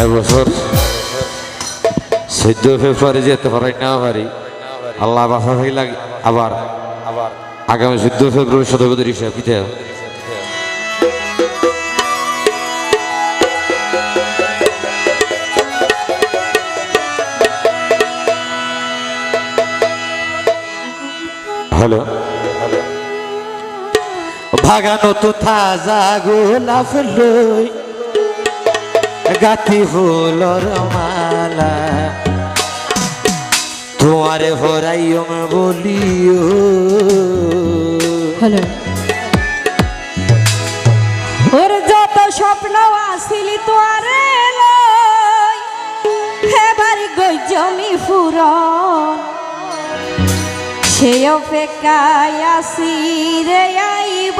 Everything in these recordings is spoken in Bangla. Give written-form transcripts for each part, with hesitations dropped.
এবছর 14 ফেব্রুয়ারি যেতে পারি না পারি আল্লাহ বাসা ভাই লাগে আবার আগামী 14 ফেব্রুয়ারি শতবর্ষের হিসাব পিঠে হ্যালো ভাগানো তো তাজা গোলাপ লই গাথি ফুলর মালা তোমারে হরাইম বলিও হ্যালো ওর যত স্বপ্ন আসিলি তোয়ারে লই এবার গই জমি ফুরন সে অপেক্ষায় আসি রে আইব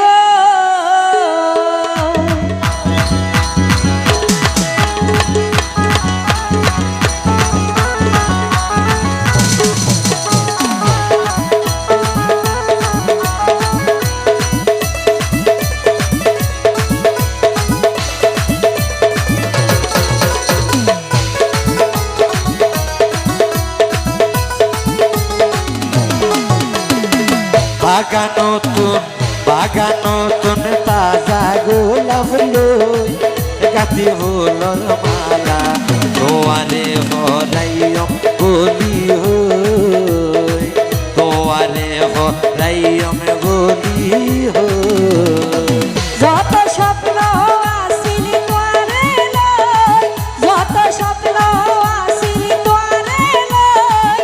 বাগানো তুন তাজা গোলাপ লই গাথি ফুলর মালা তোয়ারে হরাইম বলি হই তোয়ারে হরাইম বলি হই যত স্বপ্ন আসিলি তোয়ারে লই যত স্বপ্ন আসিলি তোয়ারে লই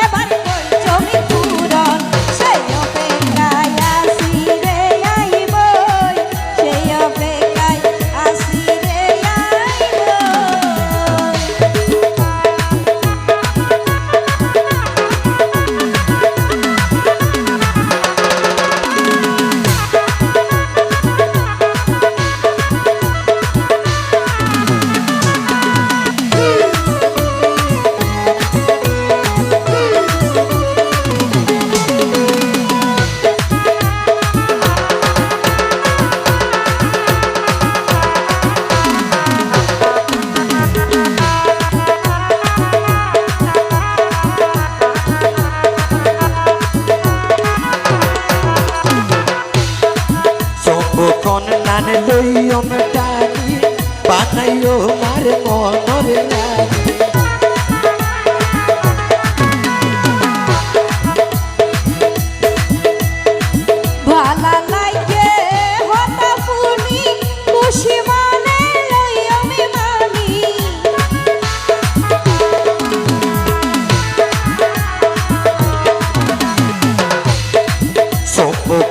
এবার কই জমি পুরন সেই অপেক্ষায় আসি রে আইব সেই অপেক্ষায় আসি রে আইব লইম টানি বানাইও মার মনরে রানী ভালা লাগে হতা পুনি খুশি মানে লই আমি মানি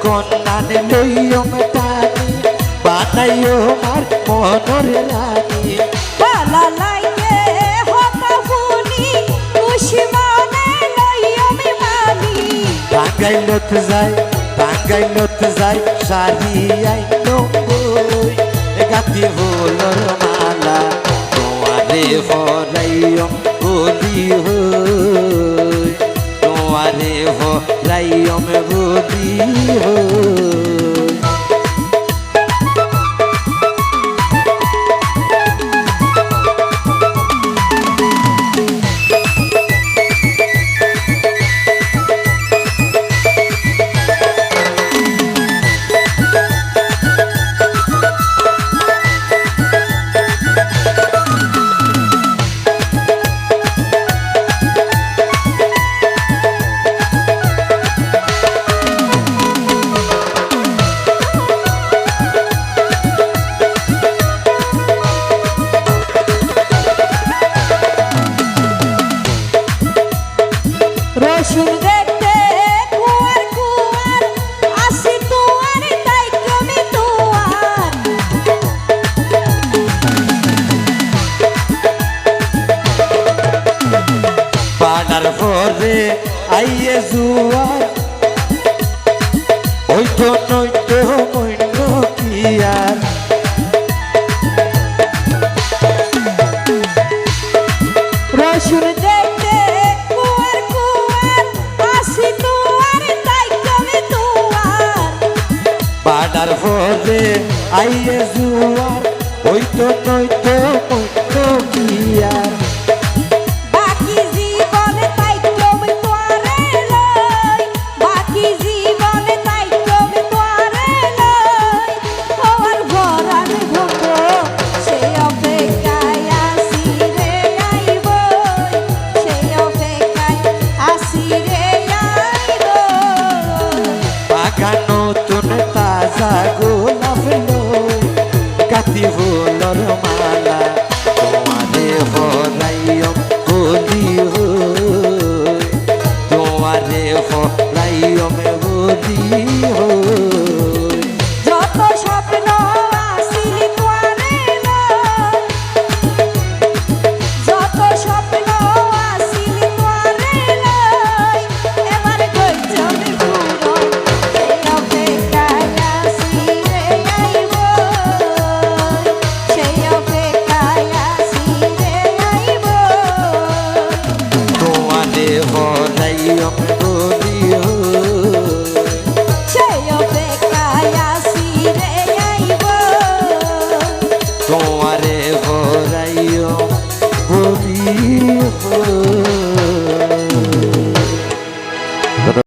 কন্যানে লইম টানি বানাইও মার মনরে রানী ভালা লাগে হতা পুনি খুশি মানে লই আমি মানি টাঙ্গাইলত যাই শাড়ি আইনো বই গাথি ফুলর মালা তোমারে হরাইম বলি হই তোমারে হরাইম বলি হই রসুন দেখতে কুয়ার কুয়ার আসি তোয়ার তাই কমি তোয়ার পানার পরে আইয়ে জুয়ার ওই তো নইতো মইন কি আর রসুন দেখতে কুয়ার কুয়ার আসি তোয়ার তাই কমি তোয়ার পানার পরে আইয়ে জুয়ার ওই তো নইতো মইন দিয়া বাকি জীবনে তাই তুমি তোরে লই বাকি জীবনে তাই তুমি তোরে লই তোমার ভরান ভঙ্গ সেই অপেক্ষায় আসি রে আইব সেই অপেক্ষায় আসি রে আইব বাগান নতুন তাজা গোলাপ লই গাতি ফুলর মালা তোমারে হরাইম বলি হই তোমারে হরাইম বলি হই যত স্বপ্ন আসিলি তোরে লই যত স্বপ্ন আসিলি তোরে লই এবার কইছনি পুরো সেই অপেক্ষায় আসি রে আইব সেই অপেক্ষায় আসি রে আইব তোমারে হরাইম বলি হই সেই অপেক্ষায় আসি রে আইব তোমারে হরাইম বলি হই